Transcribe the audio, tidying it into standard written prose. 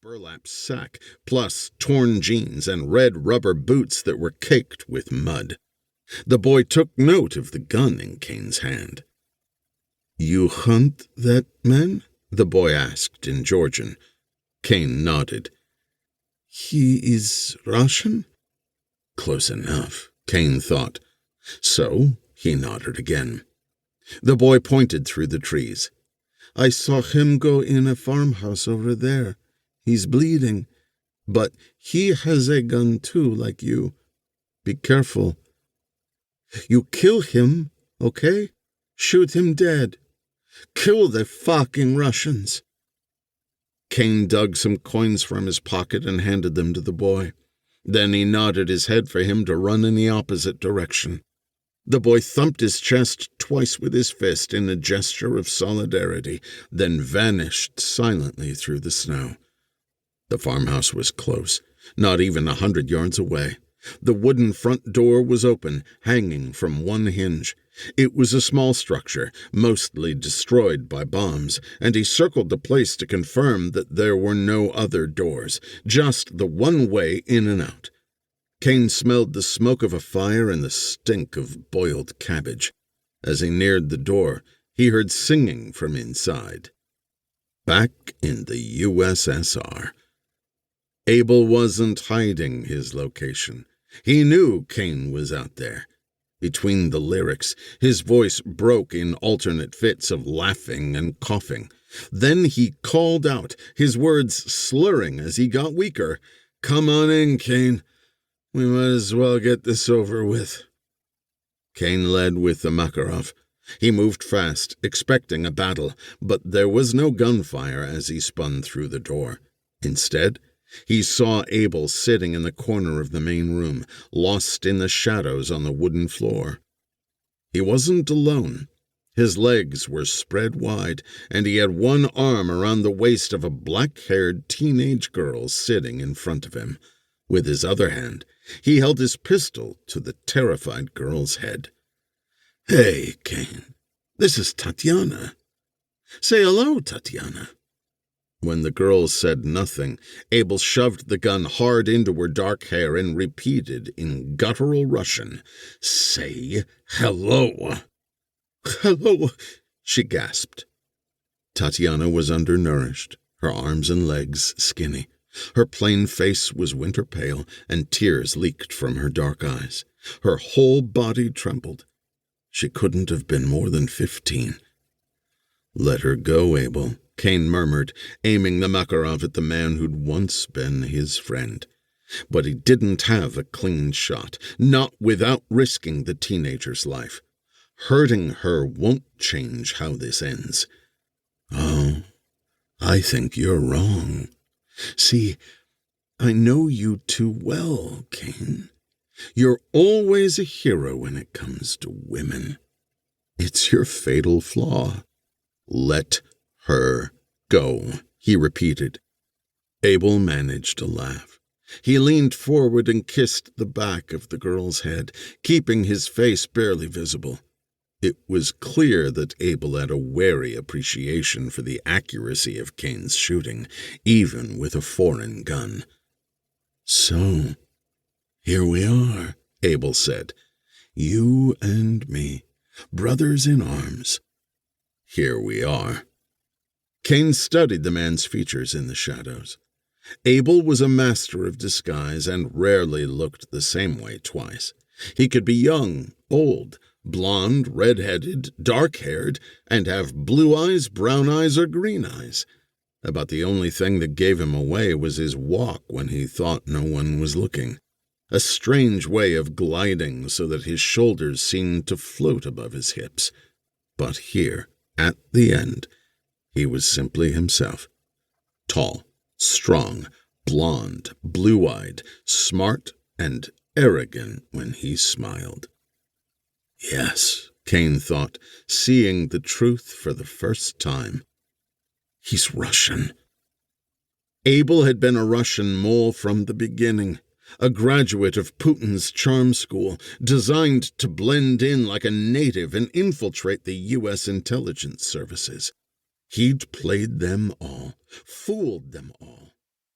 burlap sack, plus torn jeans and red rubber boots that were caked with mud. The boy took note of the gun in Kane's hand. "You hunt that man?" the boy asked in Georgian. Kane nodded. "He is Russian?" Close enough, Kane thought. So he nodded again. The boy pointed through the trees. "I saw him go in a farmhouse over there. He's bleeding. But he has a gun too, like you. Be careful. You kill him, okay? Shoot him dead. Kill the fucking Russians." Kane dug some coins from his pocket and handed them to the boy. Then he nodded his head for him to run in the opposite direction. The boy thumped his chest twice with his fist in a gesture of solidarity, then vanished silently through the snow. The farmhouse was close, not even 100 yards away. The wooden front door was open, hanging from one hinge. It was a small structure, mostly destroyed by bombs, and he circled the place to confirm that there were no other doors, just the one way in and out. Kane smelled the smoke of a fire and the stink of boiled cabbage. As he neared the door, he heard singing from inside. Back in the USSR. Abel wasn't hiding his location. He knew Kane was out there. Between the lyrics, his voice broke in alternate fits of laughing and coughing. Then he called out, his words slurring as he got weaker. "Come on in, Kane. We might as well get this over with." Kane led with the Makarov. He moved fast, expecting a battle, but there was no gunfire as he spun through the door. Instead, he saw Abel sitting in the corner of the main room, lost in the shadows on the wooden floor. He wasn't alone. His legs were spread wide, and he had one arm around the waist of a black-haired teenage girl sitting in front of him. With his other hand, he held his pistol to the terrified girl's head. "Hey, Kane, this is Tatiana. Say hello, Tatiana." When the girl said nothing, Abel shoved the gun hard into her dark hair and repeated in guttural Russian, "Say hello." "Hello," she gasped. Tatiana was undernourished, her arms and legs skinny. Her plain face was winter pale, and tears leaked from her dark eyes. Her whole body trembled. She couldn't have been more than 15. "Let her go, Abel," Kane murmured, aiming the Makarov at the man who'd once been his friend. But he didn't have a clean shot, not without risking the teenager's life. Hurting her won't change how this ends. "Oh, I think you're wrong. See, I know you too well, Kane. You're always a hero when it comes to women. It's your fatal flaw. Let her go," he repeated. Abel managed to laugh. He leaned forward and kissed the back of the girl's head, keeping his face barely visible. It was clear that Abel had a wary appreciation for the accuracy of Kane's shooting, even with a foreign gun. "So, here we are," Abel said. "You and me, brothers in arms. Here we are." Kane studied the man's features in the shadows. Abel was a master of disguise and rarely looked the same way twice. He could be young, old, blonde, red-headed, dark-haired, and have blue eyes, brown eyes, or green eyes. About the only thing that gave him away was his walk when he thought no one was looking. A strange way of gliding so that his shoulders seemed to float above his hips. But here, at the end, he was simply himself. Tall, strong, blonde, blue-eyed, smart, and arrogant when he smiled. Yes, Kane thought, seeing the truth for the first time. He's Russian. Abel had been a Russian mole from the beginning, a graduate of Putin's charm school, designed to blend in like a native and infiltrate the U.S. intelligence services. He'd played them all, fooled them all,